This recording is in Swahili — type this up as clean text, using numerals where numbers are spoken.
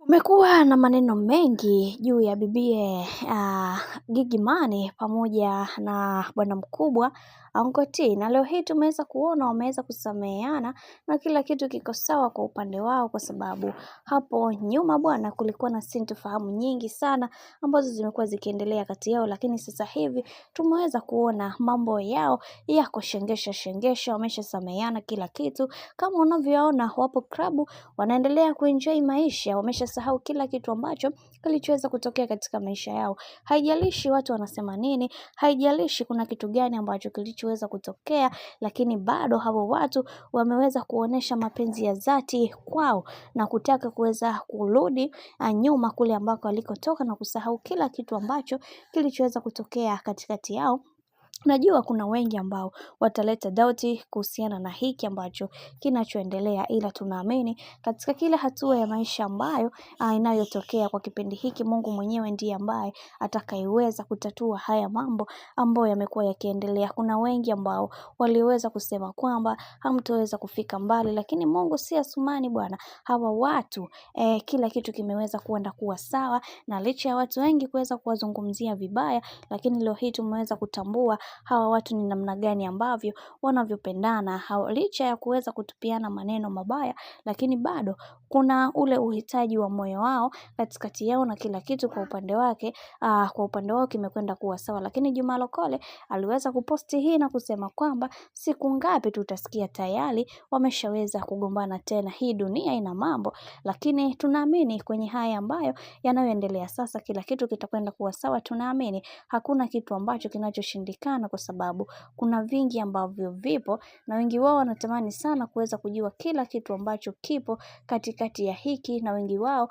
Kumekuwa na maneno mengi juu ya bibie Gigy Money pamoja na bwana mkubwa Uncle T, na leo hii tumeweza kuona wameweza kusameheana na kila kitu kiko sawa kwa upande wao, kwa sababu hapo nyuma bwana kulikuwa na sintofahamu nyingi sana ambazo zimekuwa zikiendelea kati yao, lakini sasa hivi tumeweza kuona mambo yao yako shengesha, wameshasameheana kila kitu. Kama unavyoona wapo klabu wanaendelea kuenjoy maisha, wameshasahau kila kitu ambacho kilichoweza kutokea katika maisha yao. Haijalishi watu wanasema nini, haijalishi kuna kitu gani ambacho kilichoweza kutokea, lakini bado hao watu wameweza kuonesha mapenzi ya dhati kwao na kutaka kuweza kurudi nyuma kule ambako walikotoka na kusahau kila kitu ambacho kilichoweza kutokea katikati yao. Najua kuna wengi ambao wataleta dauti kuhusiana na hiki ambacho kinachoendelea, ila tunaamini katika kila hatua ya maisha ambayo inayotokea kwa kipindi hiki, Mungu mwenyewe ndiye ambaye atakayeweza kutatua haya mambo ambayo yamekuwa yakiendelea. Kuna wengi ambao waliweza kusema kwamba hamtoweza kufika mbali, lakini Mungu si Asumani bwana. Hawa watu kila kitu kimeweza kuenda kuwa sawa, na licha ya watu wengi kuweza kuwazungumzia vibaya, lakini leo hii tumeweza kutambua hawa watu ni namna gani ambavyo wanavyopendana. Licha ya kuweza kutupiana maneno mabaya, lakini bado kuna ule uhitaji wa moyo wao katikati yao, na kila kitu kwa upande wake kwa upande wao kimekwenda kuwa sawa. Lakini Juma Lokole aliweza kuposti hii na kusema kwamba siku ngapi tutasikia tayari wameshaweza kugombana tena. Hii dunia ina mambo, lakini tunaamini kwenye haya ambayo yanayoendelea sasa kila kitu kitakwenda kuwa sawa. Tunaamini hakuna kitu ambacho kinachoshindikana, kwa sababu kuna vingi ambavyo vipo, na wengi wao wanatamani sana kuweza kujua kila kitu ambacho kipo katikati ya hiki, na wengi wao